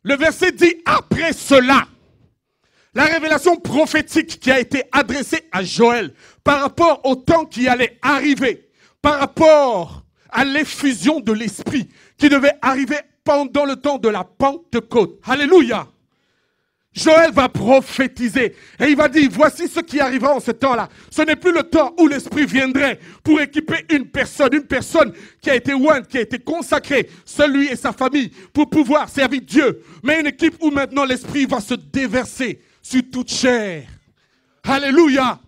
Le verset dit, après cela, la révélation prophétique qui a été adressée à Joël par rapport au temps qui allait arriver, par rapport à l'effusion de l'Esprit qui devait arriver pendant le temps de la Pentecôte. Alléluia! Joël va prophétiser et il va dire, voici ce qui arrivera en ce temps-là. Ce n'est plus le temps où l'Esprit viendrait pour équiper une personne qui a été ointe, qui a été consacrée, celui et sa famille, pour pouvoir servir Dieu. Mais une équipe où maintenant l'Esprit va se déverser sur toute chair. Alléluia!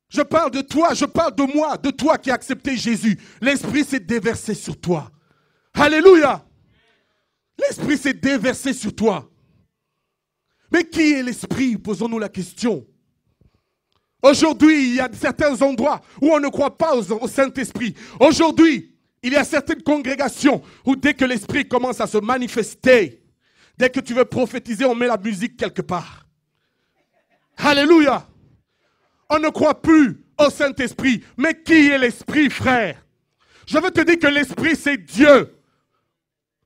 Je parle de toi, je parle de moi, de toi qui as accepté Jésus. L'Esprit s'est déversé sur toi. Alléluia! L'Esprit s'est déversé sur toi. Mais qui est l'Esprit? Posons-nous la question. Aujourd'hui, il y a certains endroits où on ne croit pas au Saint-Esprit. Aujourd'hui, il y a certaines congrégations où dès que l'Esprit commence à se manifester, dès que tu veux prophétiser, on met la musique quelque part. Alléluia! On ne croit plus au Saint-Esprit. Mais qui est l'Esprit, frère? Je veux te dire que l'Esprit, c'est Dieu.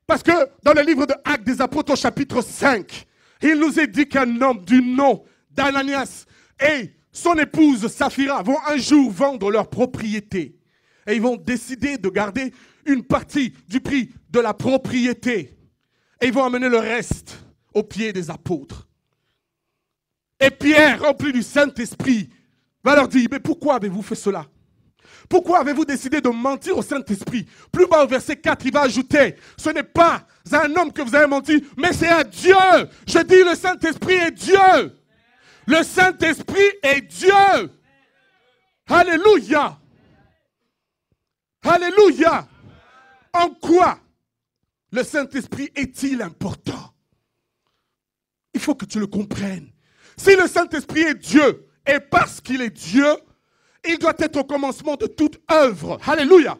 Parce que dans le livre de Actes des Apôtres, au chapitre 5, il nous est dit qu'un homme du nom d'Ananias et son épouse Saphira vont un jour vendre leur propriété. Et ils vont décider de garder une partie du prix de la propriété. Et ils vont amener le reste aux pieds des apôtres. Et Pierre, rempli du Saint-Esprit, va leur dire, mais pourquoi avez-vous fait cela? Pourquoi avez-vous décidé de mentir au Saint-Esprit? Plus bas au verset 4, il va ajouter, ce n'est pas à un homme que vous avez menti, mais c'est à Dieu. Je dis, le Saint-Esprit est Dieu. Le Saint-Esprit est Dieu. Alléluia. Alléluia. En quoi le Saint-Esprit est-il important? Il faut que tu le comprennes. Si le Saint-Esprit est Dieu, et parce qu'il est Dieu, il doit être au commencement de toute œuvre. Alléluia.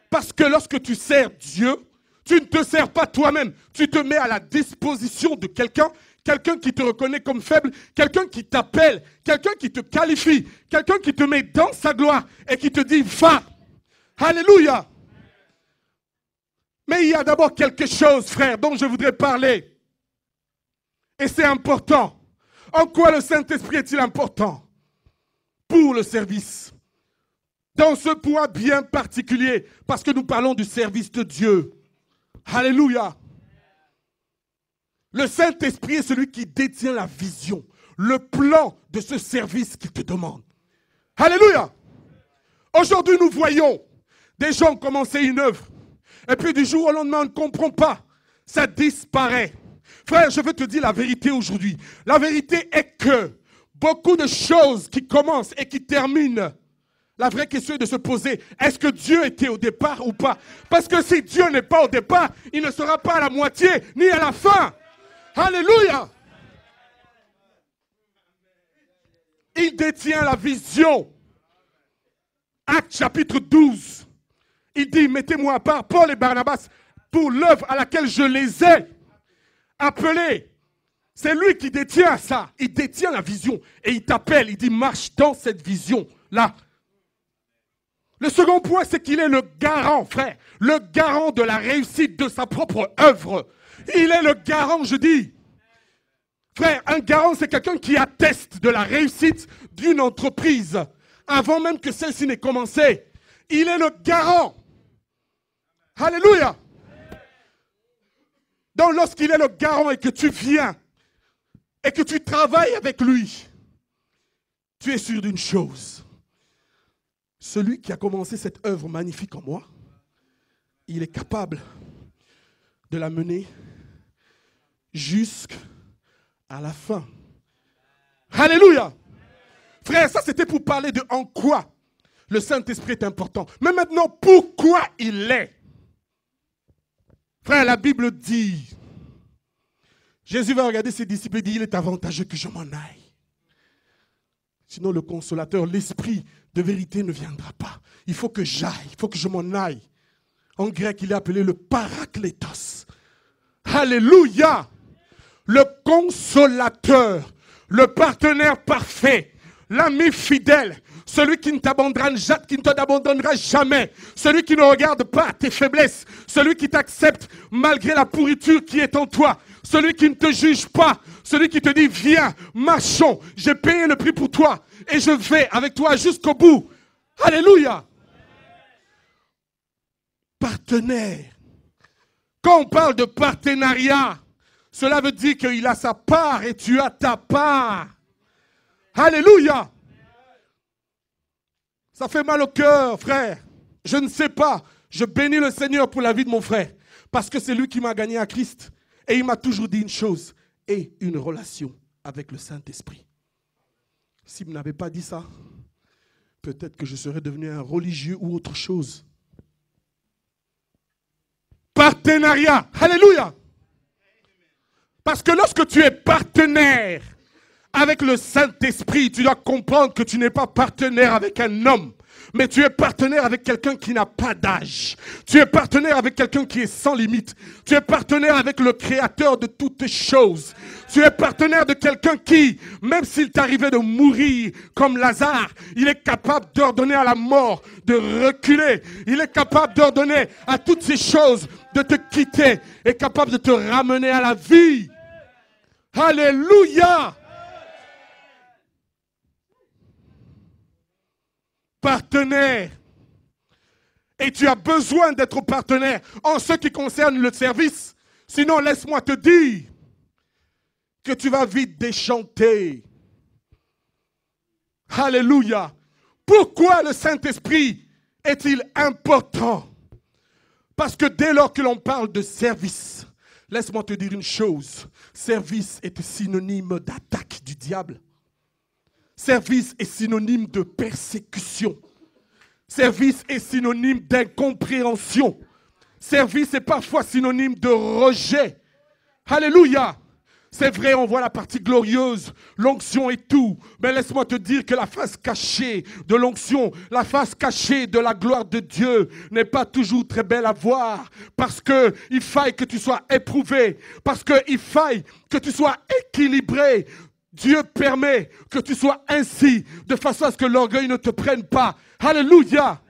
Parce que lorsque tu sers Dieu, tu ne te sers pas toi-même. Tu te mets à la disposition de quelqu'un, quelqu'un qui te reconnaît comme faible, quelqu'un qui t'appelle, quelqu'un qui te qualifie, quelqu'un qui te met dans sa gloire et qui te dit va. Alléluia. Mais il y a d'abord quelque chose, frère, dont je voudrais parler. Et c'est important. En quoi le Saint-Esprit est-il important? Pour le service. Dans ce point bien particulier, parce que nous parlons du service de Dieu. Alléluia. Le Saint-Esprit est celui qui détient la vision, le plan de ce service qu'il te demande. Alléluia. Aujourd'hui, nous voyons des gens commencer une œuvre. Et puis du jour au lendemain, on ne comprend pas. Ça disparaît. Frère, je veux te dire la vérité aujourd'hui. La vérité est que beaucoup de choses qui commencent et qui terminent, la vraie question est de se poser, est-ce que Dieu était au départ ou pas? Parce que si Dieu n'est pas au départ, il ne sera pas à la moitié ni à la fin. Alléluia. Il détient la vision. Actes chapitre 12. Il dit, mettez-moi à part Paul et Barnabas pour l'œuvre à laquelle je les ai appelés. C'est lui qui détient ça. Il détient la vision. Et il t'appelle. Il dit, marche dans cette vision-là. Le second point, c'est qu'il est le garant, frère. Le garant de la réussite de sa propre œuvre. Il est le garant, je dis. Frère, un garant, c'est quelqu'un qui atteste de la réussite d'une entreprise. Avant même que celle-ci n'ait commencé. Il est le garant. Alléluia. Donc lorsqu'il est le garant et que tu viens, et que tu travailles avec lui, tu es sûr d'une chose. Celui qui a commencé cette œuvre magnifique en moi, il est capable de la mener jusqu'à la fin. Alléluia. Frère, ça c'était pour parler de en quoi le Saint-Esprit est important. Mais maintenant, pourquoi il est? Frère, la Bible dit, Jésus va regarder ses disciples et dit, il est avantageux que je m'en aille. Sinon le consolateur, l'esprit de vérité ne viendra pas. Il faut que j'aille, il faut que je m'en aille. En grec, il est appelé le parakletos. Alléluia. Le consolateur, le partenaire parfait, l'ami fidèle, celui qui ne t'abandonnera jamais, celui qui ne regarde pas tes faiblesses, celui qui t'accepte malgré la pourriture qui est en toi, celui qui ne te juge pas, celui qui te dit viens, marchons, j'ai payé le prix pour toi et je vais avec toi jusqu'au bout. Alléluia. Partenaire. Quand on parle de partenariat, cela veut dire qu'il a sa part et tu as ta part. Alléluia. Ça fait mal au cœur, frère. Je ne sais pas. Je bénis le Seigneur pour la vie de mon frère. Parce que c'est lui qui m'a gagné à Christ. Et il m'a toujours dit une chose. Et une relation avec le Saint-Esprit. S'il ne m'avait pas dit ça, peut-être que je serais devenu un religieux ou autre chose. Partenariat. Alléluia. Parce que lorsque tu es partenaire avec le Saint-Esprit, tu dois comprendre que tu n'es pas partenaire avec un homme, mais tu es partenaire avec quelqu'un qui n'a pas d'âge. Tu es partenaire avec quelqu'un qui est sans limite. Tu es partenaire avec le Créateur de toutes choses. Tu es partenaire de quelqu'un qui, même s'il t'arrivait de mourir comme Lazare, il est capable d'ordonner à la mort de reculer. Il est capable d'ordonner à toutes ces choses de te quitter. Il est capable de te ramener à la vie. Alléluia! Partenaire. Et tu as besoin d'être partenaire en ce qui concerne le service. Sinon, laisse-moi te dire que tu vas vite déchanter. Alléluia. Pourquoi le Saint-Esprit est-il important? Parce que dès lors que l'on parle de service, laisse-moi te dire une chose. Service est synonyme d'attaque du diable. Service est synonyme de persécution. Service est synonyme d'incompréhension. Service est parfois synonyme de rejet. Alléluia. C'est vrai, on voit la partie glorieuse, l'onction et tout. Mais laisse-moi te dire que la face cachée de l'onction, la face cachée de la gloire de Dieu n'est pas toujours très belle à voir. Parce qu'il faille que tu sois éprouvé. Parce qu'il faille que tu sois équilibré. Dieu permet que tu sois ainsi, de façon à ce que l'orgueil ne te prenne pas. Alléluia.